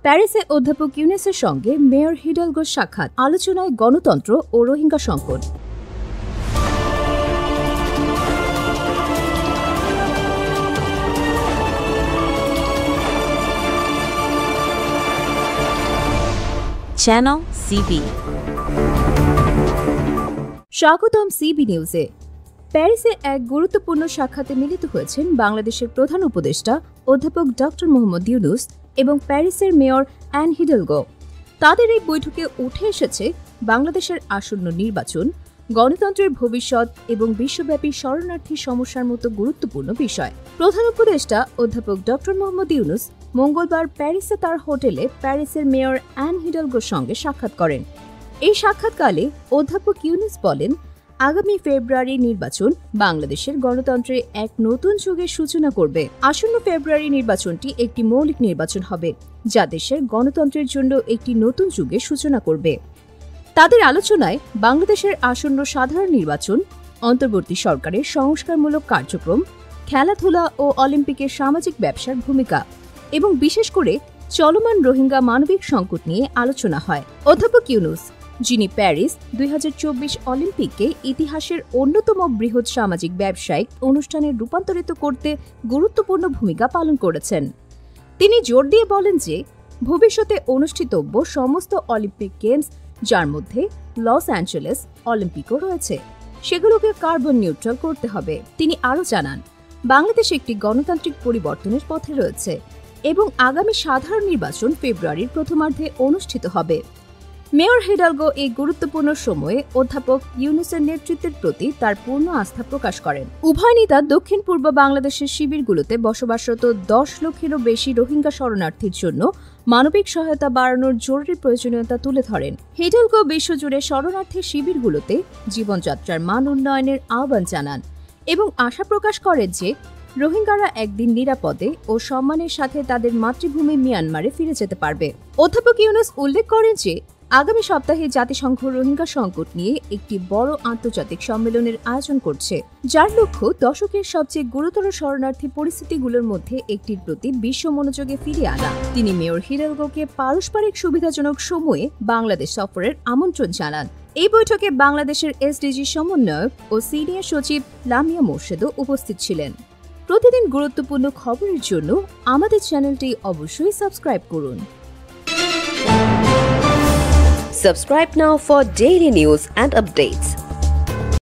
প্যারিসে অধ্যাপক ইউনুসের সঙ্গে মেয়র হিডালগোর সাক্ষাৎ, আলোচনায় গণতন্ত্র ও রোহিঙ্গা সংকট। Channel CB. স্বাগতম সিবি নিউজে। প্যারিসে এক গুরুত্বপূর্ণ সাক্ষাতে মিলিত হয়েছেন বাংলাদেশের প্রধান উপদেষ্টা অধ্যাপক ডক্টর মোহাম্মদ ইউনুস এবং প্যারিসের মেয়র অ্যান হিডালগো। তাদের এই বৈঠকে উঠে এসেছে বাংলাদেশের আসন্ন নির্বাচন, গণতন্ত্রের ভবিষ্যৎ এবং বিশ্বব্যাপী শরণার্থী সমস্যার মতো গুরুত্বপূর্ণ বিষয়। প্রধান উপদেষ্টা অধ্যাপক ডক্টর মোহাম্মদ ইউনুস মঙ্গলবার প্যারিসে তার হোটেলে প্যারিসের মেয়র অ্যান হিডালগোর সঙ্গে সাক্ষাৎ করেন। এই সাক্ষাৎকালে অধ্যাপক ইউনুস বলেন, আগামী ফেব্রুয়ারি নির্বাচন বাংলাদেশের গণতন্ত্রের এক নতুন যুগের সূচনা করবে। আসন্ন ফেব্রুয়ারি নির্বাচনটি একটি মৌলিক নির্বাচন হবে, যা দেশের গণতন্ত্রের জন্য একটি নতুন যুগের সূচনা করবে। তাদের আলোচনায় বাংলাদেশের আসন্ন সাধারণ নির্বাচন, অন্তর্বর্তী সরকারের সংস্কারমূলক কার্যক্রম, খেলাধুলা ও অলিম্পিকের সামাজিক ব্যবসার ভূমিকা এবং বিশেষ করে চলমান রোহিঙ্গা মানবিক সংকট নিয়ে আলোচনা হয়। অধ্যাপক ইউনুস, যিনি প্যারিস 2024 অলিম্পিককে ইতিহাসের অন্যতম বৃহৎ সামাজিক ব্যবসায়িক অনুষ্ঠানে রূপান্তরিত করতে গুরুত্বপূর্ণ ভূমিকা পালন করেছেন, তিনি জোর দিয়ে বলেন যে ভবিষ্যতে অনুষ্ঠিতব্য সমস্ত অলিম্পিক গেমস, যার মধ্যে লস অ্যাঞ্জেলেস অলিম্পিকও রয়েছে, সেগুলোকে কার্বন নিউট্রাল করতে হবে। তিনি আরও জানান, বাংলাদেশ একটি গণতান্ত্রিক পরিবর্তনের পথে রয়েছে এবং আগামী সাধারণ নির্বাচন ফেব্রুয়ারির প্রথমার্ধে অনুষ্ঠিত হবে। মেয়র হিডালগো এই গুরুত্বপূর্ণ সময়ে অধ্যাপক ইউনুসের নেতৃত্বের প্রতি তার পূর্ণ আস্থা প্রকাশ করেন। উভয় নেতা দক্ষিণ পূর্ব বাংলাদেশের শিবিরগুলোতে বসবাসরত 10 লক্ষেরও বেশি রোহিঙ্গা শরণার্থীর জন্য মানবিক সহায়তা বাড়ানোর জরুরি প্রয়োজনীয়তা তুলে ধরেন। হিডালগো বিশ্বজুড়ে শরণার্থী শিবিরগুলোতে জীবনযাত্রার মান উন্নয়নের আহ্বান জানান এবং আশা প্রকাশ করেন যে রোহিঙ্গারা একদিন নিরাপদে ও সম্মানের সাথে তাদের মাতৃভূমি মিয়ানমারে ফিরে যেতে পারবে। অধ্যাপক ইউনুস উল্লেখ করেন যে আগামী সপ্তাহে জাতিসংঘ রোহিঙ্গা সংকট নিয়ে একটি বড় আন্তর্জাতিক সম্মেলনের আয়োজন করছে, যার লক্ষ্য দশকের সবচেয়ে গুরুতর শরণার্থী পরিস্থিতিগুলোর মধ্যে একটির প্রতি বিশ্ব মনোযোগে ফিরিয়ে আনা। তিনি মেয়র হিডালগোকে পারস্পরিক সুবিধাজনক সময়ে বাংলাদেশ সফরের আমন্ত্রণ জানান। এই বৈঠকে বাংলাদেশের এসডিজি সমন্বয়ক ও সিনিয়র সচিব লামিয়া মোর্শেদও উপস্থিত ছিলেন। প্রতিদিন গুরুত্বপূর্ণ খবরের জন্য আমাদের চ্যানেলটি অবশ্যই সাবস্ক্রাইব করুন। Subscribe now for daily news and updates.